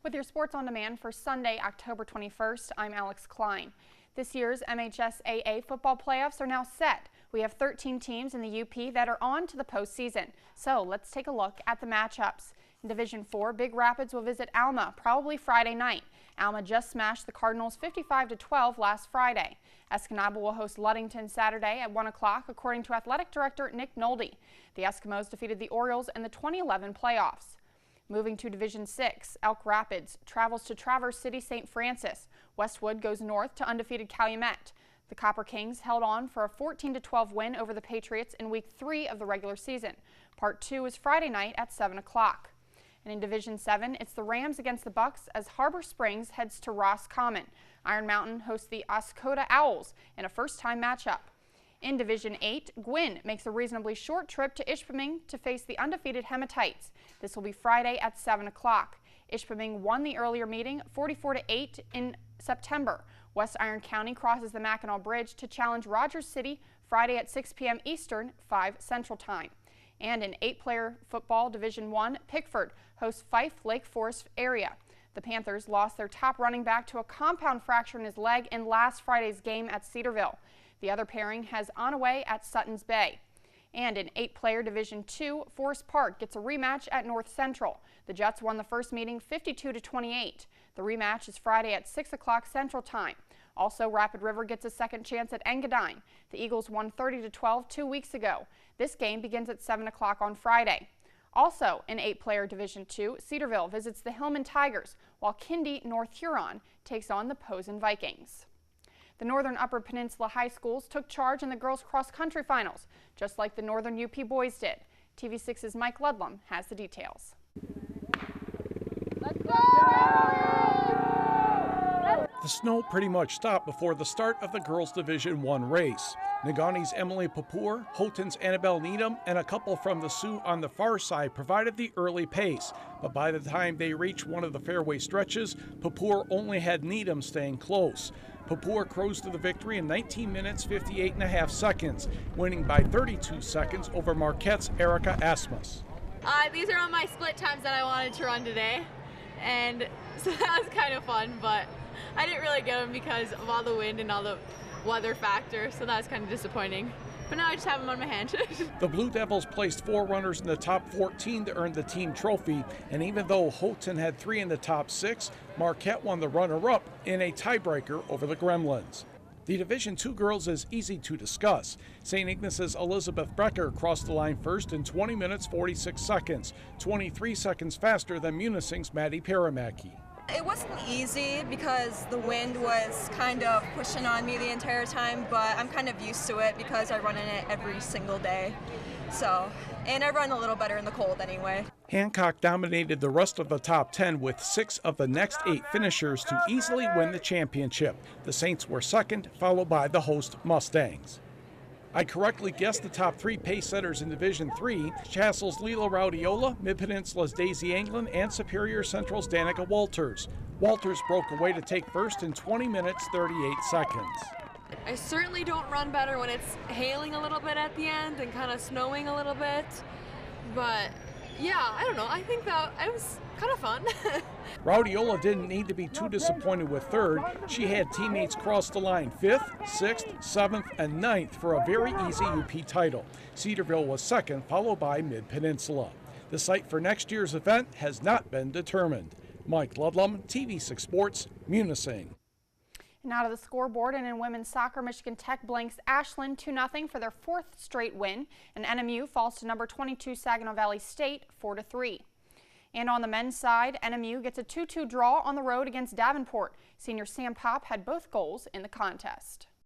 With your Sports on Demand for Sunday, October 21st, I'm Alex Klein. This year's MHSAA football playoffs are now set. We have 13 teams in the UP that are on to the postseason. So let's take a look at the matchups. In Division 4, Big Rapids will visit Alma probably Friday night. Alma just smashed the Cardinals 55-12 last Friday. Escanaba will host Ludington Saturday at 1 o'clock, according to Athletic Director Nick Nolde. The Eskimos defeated the Orioles in the 2011 playoffs. Moving to Division 6, Elk Rapids travels to Traverse City St. Francis. Westwood goes north to undefeated Calumet. The Copper Kings held on for a 14-12 win over the Patriots in Week 3 of the regular season. Part 2 is Friday night at 7 o'clock. And in Division 7, it's the Rams against the Bucks as Harbor Springs heads to Ross Common. Iron Mountain hosts the Oscoda Owls in a first-time matchup. In Division 8, Gwynn makes a reasonably short trip to Ishpeming to face the undefeated Hematites. This will be Friday at 7 o'clock. Ishpeming won the earlier meeting 44-8 in September. West Iron County crosses the Mackinac Bridge to challenge Rogers City Friday at 6 p.m. Eastern, 5 Central Time. And in 8-player football Division 1, Pickford hosts Fife Lake Forest area. The Panthers lost their top running back to a compound fracture in his leg in last Friday's game at Cedarville. The other pairing has Onaway at Sutton's Bay. And in 8-player Division 2, Forest Park gets a rematch at North Central. The Jets won the first meeting 52-28. The rematch is Friday at 6 o'clock Central Time. Also, Rapid River gets a second chance at Engadine. The Eagles won 30-12 2 weeks ago. This game begins at 7 o'clock on Friday. Also, in 8-player Division 2, Cedarville visits the Hillman Tigers, while Kindy North Huron takes on the Posen Vikings. The Northern Upper Peninsula High Schools took charge in the girls' cross-country finals, just like the Northern UP boys did. TV6's Mike Ludlam has the details. Let's go! The snow pretty much stopped before the start of the girls' Division 1 race. Negauni's Emily Papour, Houghton's Annabelle Needham, and a couple from the Sioux on the far side provided the early pace. But by the time they reached one of the fairway stretches, Papour only had Needham staying close. Papour cruised to the victory in 19 minutes 58.5 seconds, winning by 32 seconds over Marquette's Erica Asmus. These are all my split times that I wanted to run today, and so that was kind of fun, but I didn't really get them because of all the wind and all the weather factors, so that was kind of disappointing. But now I just have them on my hand. The Blue Devils placed 4 runners in the top 14 to earn the team trophy, and even though Houghton had 3 in the top 6, Marquette won the runner-up in a tiebreaker over the Gremlins. The Division 2 girls is easy to discuss. St. Ignace's Elizabeth Brecker crossed the line first in 20 minutes 46 seconds, 23 seconds faster than Munising's Maddie Paramaki. It wasn't easy because the wind was kind of pushing on me the entire time, but I'm kind of used to it because I run in it every single day. And I run a little better in the cold anyway. Hancock dominated the rest of the top 10 with 6 of the next 8 finishers to easily win the championship. The Saints were second, followed by the host Mustangs. I correctly guessed the top 3 pace setters in Division 3, Castle's Lila Raudiola, Mid-Peninsula's Daisy Anglin, and Superior Central's Danica Walters. Walters broke away to take first in 20 minutes 38 seconds. I certainly don't run better when it's hailing a little bit at the end and kind of snowing a little bit, but yeah, I don't know, I think that it was kind of fun. Raudiola didn't need to be too disappointed with third. She had teammates cross the line 5th, 6th, 7th, and 9th for a very easy UP title. Cedarville was second, followed by Mid-Peninsula. The site for next year's event has not been determined. Mike Ludlam, TV6 Sports, Munising. Now to the scoreboard, and in women's soccer, Michigan Tech blanks Ashland 2-0 for their 4th straight win, and NMU falls to number 22 Saginaw Valley State 4-3. And on the men's side, NMU gets a 2-2 draw on the road against Davenport. Senior Sam Pop had both goals in the contest.